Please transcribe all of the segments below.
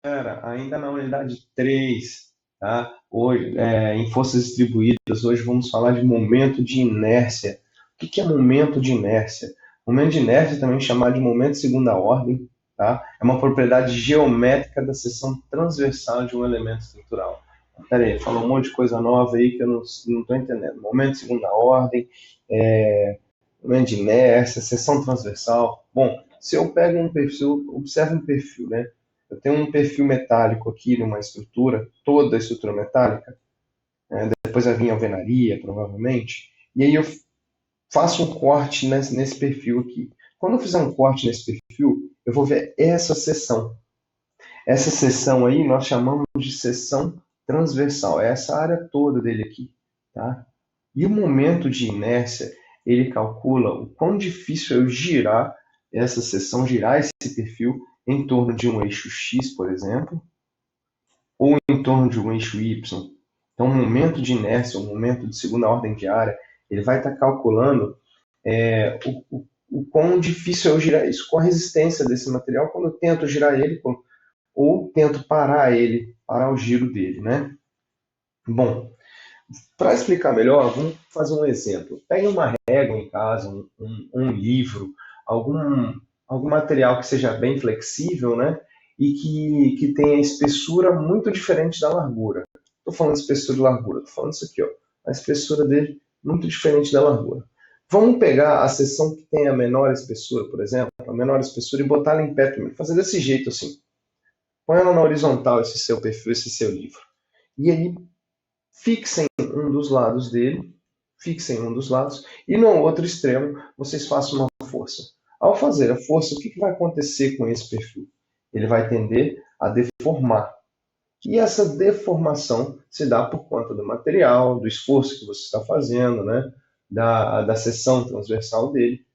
Galera, ainda na unidade 3, tá? Hoje, em forças distribuídas, hoje vamos falar de momento de inércia. O que que é momento de inércia? Momento de inércia, também chamado de momento de segunda ordem, tá? É uma propriedade geométrica da seção transversal de um elemento estrutural. Pera aí, falou um monte de coisa nova aí que eu não estou entendendo. Momento de segunda ordem, momento de inércia, seção transversal. Bom, se eu pego um perfil, observe um perfil, né? Eu tenho um perfil metálico aqui numa estrutura, toda a estrutura metálica, depois vai vir a alvenaria, provavelmente, e aí eu faço um corte nesse perfil aqui. Quando eu fizer um corte nesse perfil, eu vou ver essa seção. Essa seção aí nós chamamos de seção transversal, é essa área toda dele aqui, tá? E o momento de inércia, ele calcula o quão difícil é eu girar essa seção, girar esse perfil em torno de um eixo X, por exemplo, ou em torno de um eixo Y. Então, o momento de inércia, o momento de segunda ordem de área, ele vai estar calculando o quão difícil é eu girar isso, qual a resistência desse material quando eu tento girar ele ou tento parar ele, parar o giro dele, né? Bom, para explicar melhor, vamos fazer um exemplo. Pegue uma régua em casa, um livro, algum, algum material que seja bem flexível, né? E que tenha espessura muito diferente da largura. Estou falando de espessura e largura, estou falando isso aqui, ó. A espessura dele muito diferente da largura. Vamos pegar a seção que tem a menor espessura, por exemplo, a menor espessura e botar ela em pé primeiro. Fazer desse jeito assim. Põe ela na horizontal, esse seu perfil, esse seu livro. E aí fixem um dos lados dele, fixem um dos lados, e no outro extremo vocês façam uma força. Ao fazer a força, o que vai acontecer com esse perfil? Ele vai tender a deformar. E essa deformação se dá por conta do material, do esforço que você está fazendo, né? da seção transversal dele.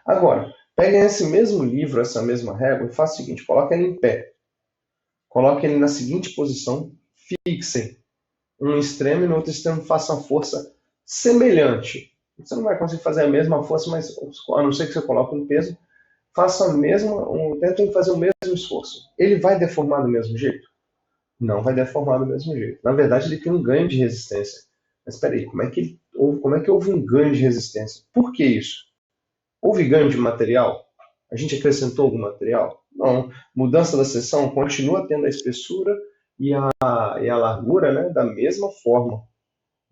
Agora, peguem esse mesmo livro, essa mesma régua, e façam o seguinte, coloquem ele em pé. Coloquem ele na seguinte posição, fixem um extremo e no outro extremo faça uma força semelhante. Você não vai conseguir fazer a mesma força, mas a não ser que você coloque um peso, faça a mesma, tentem fazer o mesmo esforço. Ele vai deformar do mesmo jeito? Não vai deformar do mesmo jeito. Na verdade, ele tem um ganho de resistência. Mas espera aí, como é que houve um ganho de resistência? Por que isso? Houve ganho de material? A gente acrescentou algum material? Não. Mudança da seção continua tendo a espessura e a largura, né, da mesma forma.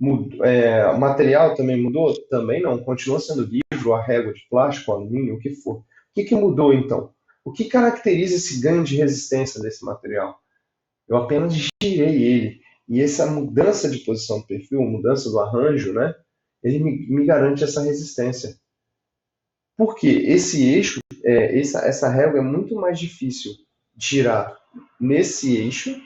O material também mudou? Também não. Continua sendo livro, a régua de plástico, alumínio, o que for. O que mudou então? O que caracteriza esse ganho de resistência desse material? Eu apenas girei ele. E essa mudança de posição do perfil, mudança do arranjo, né, ele me garante essa resistência. Porque esse eixo, essa régua é muito mais difícil de girar nesse eixo,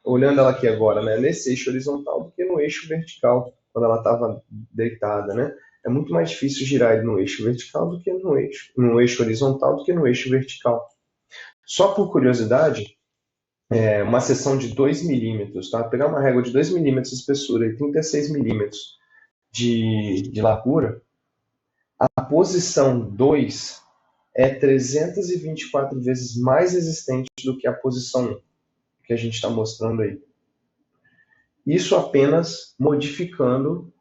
olhando ela aqui agora, né, nesse eixo horizontal do que no eixo vertical, quando ela estava deitada, né? É muito mais difícil girar ele no eixo vertical do que no eixo horizontal do que no eixo vertical. Só por curiosidade, uma seção de 2 milímetros, tá? Pegar uma régua de 2 milímetros de espessura e 36 milímetros de largura, a posição 2 é 324 vezes mais resistente do que a posição 1 que a gente está mostrando aí. Isso apenas modificando,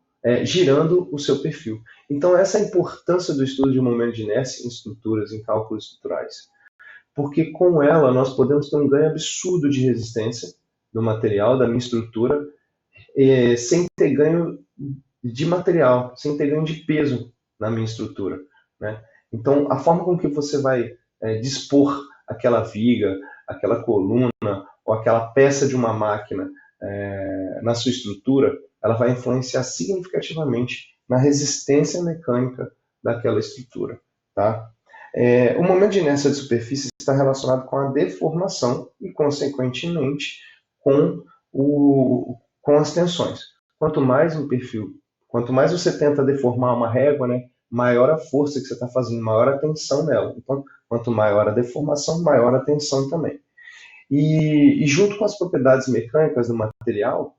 girando o seu perfil. Então, essa é a importância do estudo de momento de inércia em estruturas, em cálculos estruturais. Porque com ela nós podemos ter um ganho absurdo de resistência do material, da minha estrutura, sem ter ganho de material, sem ter ganho de peso na minha estrutura, né? Então, a forma com que você vai dispor aquela viga, aquela coluna ou aquela peça de uma máquina na sua estrutura, ela vai influenciar significativamente na resistência mecânica daquela estrutura, tá? O momento de inércia de superfície está relacionado com a deformação e, consequentemente, com as tensões. Quanto mais um perfil, quanto mais você tenta deformar uma régua, né, maior a força que você está fazendo, maior a tensão nela. Então, quanto maior a deformação, maior a tensão também. E junto com as propriedades mecânicas do material,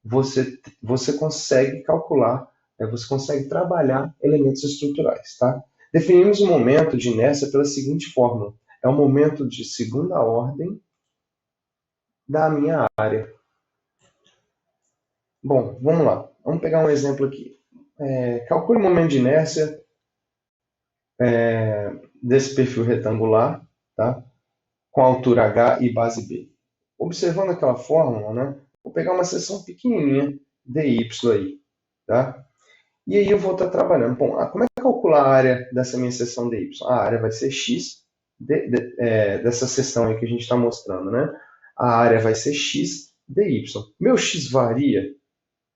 você consegue calcular, você consegue trabalhar elementos estruturais, tá? Definimos o momento de inércia pela seguinte fórmula: é o momento de segunda ordem da minha área. Bom, vamos lá. Vamos pegar um exemplo aqui. Calcule o momento de inércia desse perfil retangular, tá? Com altura H e base B. Observando aquela fórmula, né? Vou pegar uma seção pequenininha dy aí, tá? E aí eu vou estar trabalhando. Bom, como é que calcular a área dessa minha seção dy? A área vai ser x dessa seção aí que a gente está mostrando, né? A área vai ser x dy. Meu x varia?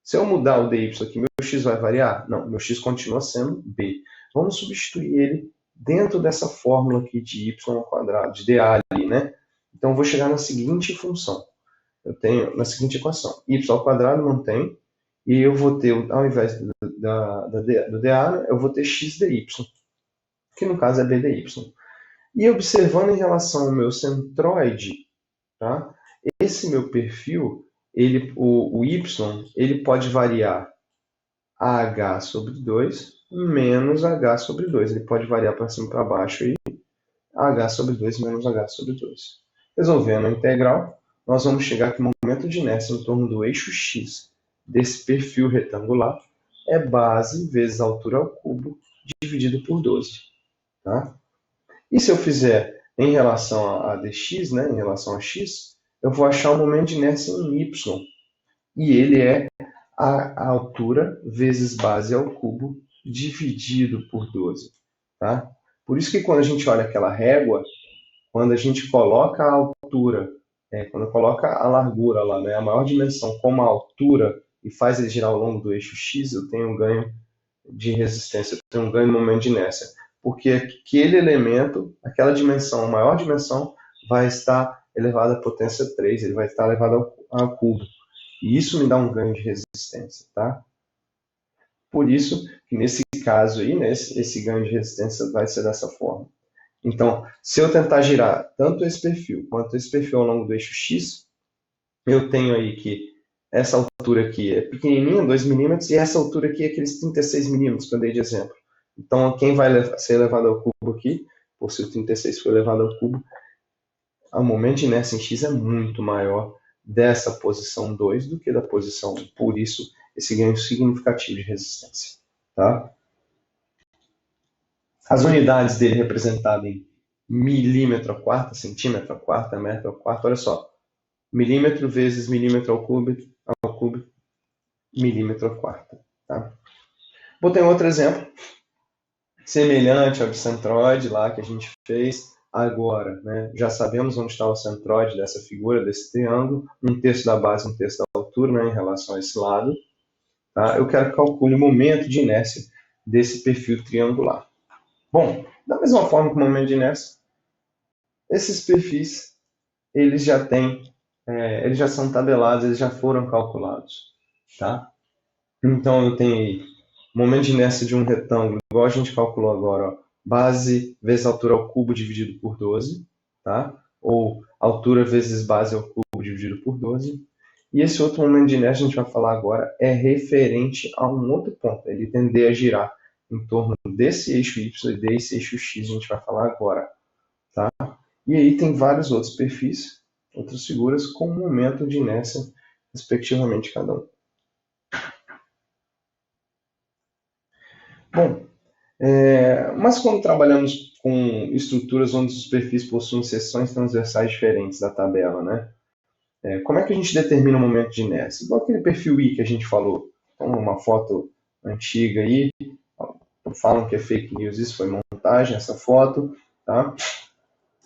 Se eu mudar o dy aqui, meu x vai variar? Não, meu x continua sendo b. Vamos substituir ele dentro dessa fórmula aqui de y ao quadrado, de dA ali, né? Então, eu vou chegar na seguinte função. Eu tenho na seguinte equação. Y ao quadrado mantém, e eu vou ter, ao invés do dA, né, eu vou ter x dy, que no caso é b dy. E observando em relação ao meu centroide, tá? Esse meu perfil, o y, ele pode variar h sobre 2 menos h sobre 2. Ele pode variar para cima e para baixo aí, h sobre 2 menos h sobre 2. Resolvendo a integral, nós vamos chegar que o momento de inércia em torno do eixo x desse perfil retangular é base vezes a altura ao cubo dividido por 12. Tá? E se eu fizer em relação a dx, né, em relação a x, eu vou achar o momento de inércia em y. E ele é a altura vezes base ao cubo dividido por 12. Tá? Por isso que quando a gente olha aquela régua, quando a gente coloca a altura, quando coloca a largura lá, né, a maior dimensão como a altura e faz ele girar ao longo do eixo x, eu tenho um ganho de resistência, eu tenho um ganho no momento de inércia. Porque aquele elemento, aquela dimensão, a maior dimensão, vai estar elevado à potência 3, ele vai estar elevado ao cubo. E isso me dá um ganho de resistência, tá? Por isso que nesse caso aí, né, esse ganho de resistência vai ser dessa forma. Então, se eu tentar girar tanto esse perfil quanto esse perfil ao longo do eixo X, eu tenho aí que essa altura aqui é pequenininha, 2 milímetros, e essa altura aqui é aqueles 36 milímetros que eu dei de exemplo. Então, quem vai ser elevado ao cubo aqui, por se o 36 for elevado ao cubo, o momento de inércia em X é muito maior dessa posição 2 do que da posição 1. Por isso, esse ganho significativo de resistência. Tá? As unidades dele representadas em milímetro ao quarto, centímetro ao quarto, metro ao quarto, olha só. Milímetro vezes milímetro ao cubo, milímetro ao quarto. Tá? Vou ter um outro exemplo, semelhante ao de centroide lá que a gente fez agora. Né? Já sabemos onde está o centroide dessa figura, desse triângulo, um terço da base, um terço da altura, né, em relação a esse lado. Tá? Eu quero que calcule o momento de inércia desse perfil triangular. Bom, da mesma forma que o momento de inércia, esses perfis eles já eles já são tabelados, eles já foram calculados. Tá? Então eu tenho aí momento de inércia de um retângulo, igual a gente calculou agora, ó, base vezes altura ao cubo dividido por 12, tá? Ou altura vezes base ao cubo dividido por 12. E esse outro momento de inércia, a gente vai falar agora, é referente a um outro ponto. Ele tende a girar em torno desse eixo Y e desse eixo X, a gente vai falar agora. Tá? E aí tem vários outros perfis, outras figuras, com momento de inércia, respectivamente, cada um. Bom, mas quando trabalhamos com estruturas onde os perfis possuem seções transversais diferentes da tabela, né? Como é que a gente determina o momento de inércia? Igual aquele perfil I que a gente falou. Então, uma foto antiga aí, falam que é fake news, isso foi montagem, essa foto. Tá?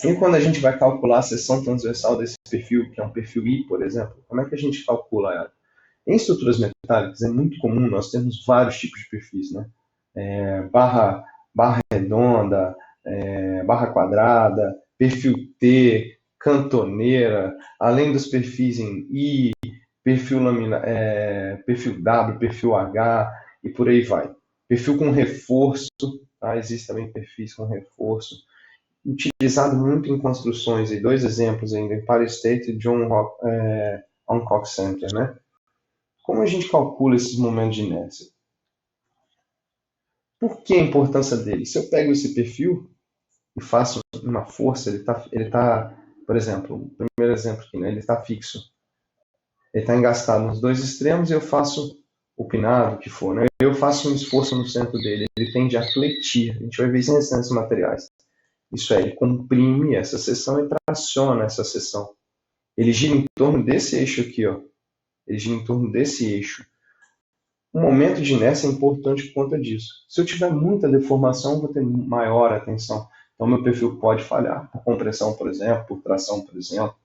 E quando a gente vai calcular a seção transversal desse perfil, que é um perfil I, por exemplo, como é que a gente calcula ela? Em estruturas metálicas é muito comum nós termos vários tipos de perfis, né? Barra redonda, barra quadrada, perfil T, cantoneira, além dos perfis em I, perfil perfil W, perfil H e por aí vai. Perfil com reforço, tá? Existem também perfis com reforço, utilizado muito em construções, e dois exemplos ainda, Empire State e John Hancock Center, né? Como a gente calcula esses momentos de inércia? Por que a importância dele? Se eu pego esse perfil e faço uma força, ele tá por exemplo, o primeiro exemplo aqui, né? Ele está fixo. Ele está engastado nos dois extremos e eu faço o pinado, o que for, né? Eu faço um esforço no centro dele, ele tende a fletir. A gente vai ver isso em resistências materiais. Isso é, ele comprime essa seção e traciona essa seção. Ele gira em torno desse eixo aqui, ó. Ele gira em torno desse eixo. O momento de inércia é importante por conta disso. Se eu tiver muita deformação, eu vou ter maior atenção. Então, meu perfil pode falhar por compressão, por exemplo, por tração, por exemplo.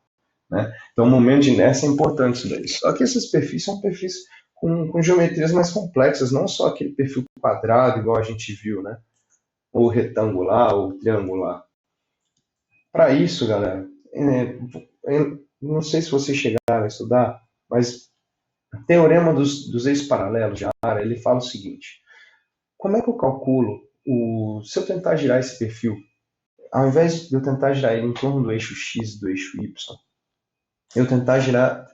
Né? Então, o momento de inércia é importante isso daí. Só que esses perfis são perfis com geometrias mais complexas, não só aquele perfil quadrado, igual a gente viu, né? Ou retangular, ou triangular. Para isso, galera, não sei se vocês chegaram a estudar, mas o teorema dos eixos paralelos de área, ele fala o seguinte: como é que eu calculo, se eu tentar girar esse perfil, ao invés de eu tentar girar ele em torno do eixo X e do eixo Y, eu tentar girar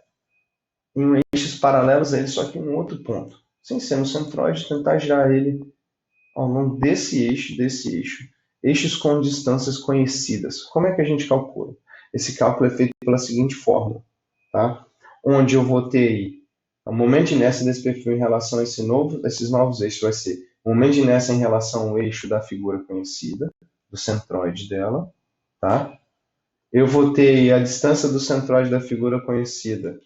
em eixos paralelos a ele, só que em um outro ponto, sem ser no centroide, tentar girar ele ao longo desse eixo, eixos com distâncias conhecidas. Como é que a gente calcula? Esse cálculo é feito pela seguinte fórmula, tá? Onde eu vou ter o momento de inércia desse perfil em relação a esses novos eixos vai ser o momento de inércia em relação ao eixo da figura conhecida, do centroide dela, tá? Eu vou ter a distância do centroide da figura conhecida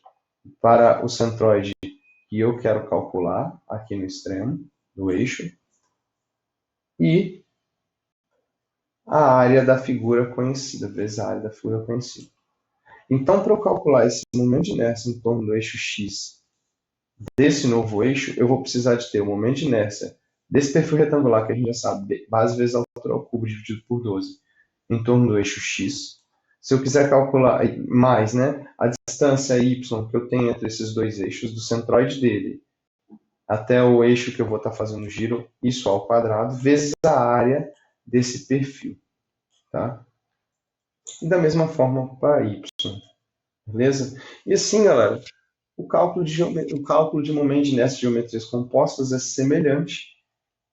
para o centroide que eu quero calcular aqui no extremo do eixo e a área da figura conhecida, vezes a área da figura conhecida. Então, para eu calcular esse momento de inércia em torno do eixo X desse novo eixo, eu vou precisar de ter o momento de inércia desse perfil retangular, que a gente já sabe, base vezes altura ao cubo dividido por 12, em torno do eixo X. Se eu quiser calcular mais, né, a distância y que eu tenho entre esses dois eixos, do centroide dele até o eixo que eu vou estar fazendo o giro, isso ao quadrado, vezes a área desse perfil. Tá? E da mesma forma para y. Beleza? E assim, galera, o cálculo de momento de inércia de geometrias compostas é semelhante,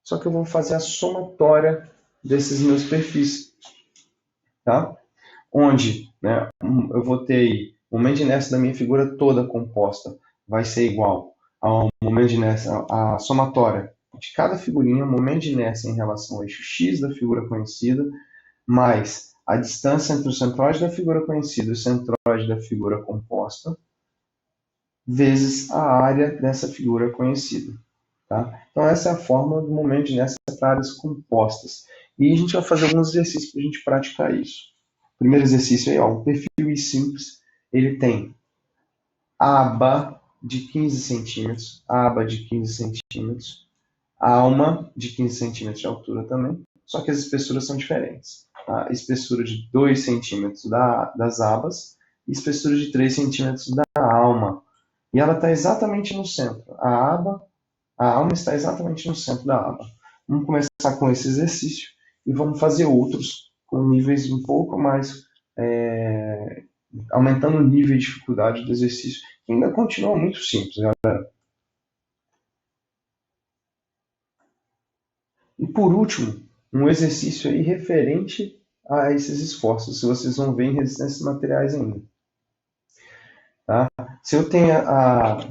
só que eu vou fazer a somatória desses meus perfis. Tá? Onde, né, eu vou ter o momento de inércia da minha figura toda composta vai ser igual ao momento de inércia, a somatória de cada figurinha, o momento de inércia em relação ao eixo X da figura conhecida, mais a distância entre o centroide da figura conhecida e o centroide da figura composta, vezes a área dessa figura conhecida. Tá? Então, essa é a fórmula do momento de inércia para áreas compostas. E a gente vai fazer alguns exercícios para a gente praticar isso. Primeiro exercício aí, ó, um perfil I simples, ele tem aba de 15 centímetros, aba de 15 centímetros, alma de 15 centímetros de altura também, só que as espessuras são diferentes. A espessura de 2 centímetros das abas e espessura de 3 centímetros da alma. E ela está exatamente no centro. A alma está exatamente no centro da aba. Vamos começar com esse exercício e vamos fazer outros com níveis um pouco mais, aumentando o nível de dificuldade do exercício, que ainda continua muito simples, galera. E por último, um exercício aí referente a esses esforços, se vocês vão ver em resistências materiais ainda. Tá? Se eu tenho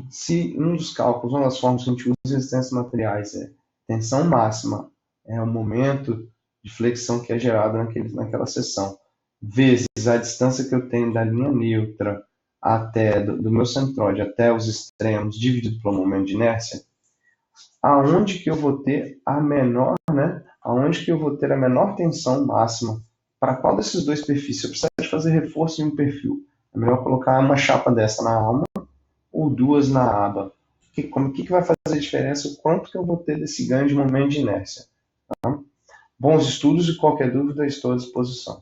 se um dos cálculos, uma das formas que a gente usa em resistências materiais é tensão máxima, é o momento de flexão que é gerado naquela seção, vezes a distância que eu tenho da linha neutra até do meu centroide até os extremos, dividido pelo momento de inércia, aonde que eu vou ter a menor, né? Aonde que eu vou ter a menor tensão máxima? Para qual desses dois perfis? Se eu precisar de fazer reforço em um perfil, é melhor colocar uma chapa dessa na alma ou duas na aba. O que vai fazer diferença? O quanto que eu vou ter desse ganho de momento de inércia? Tá? Bons estudos e qualquer dúvida estou à disposição.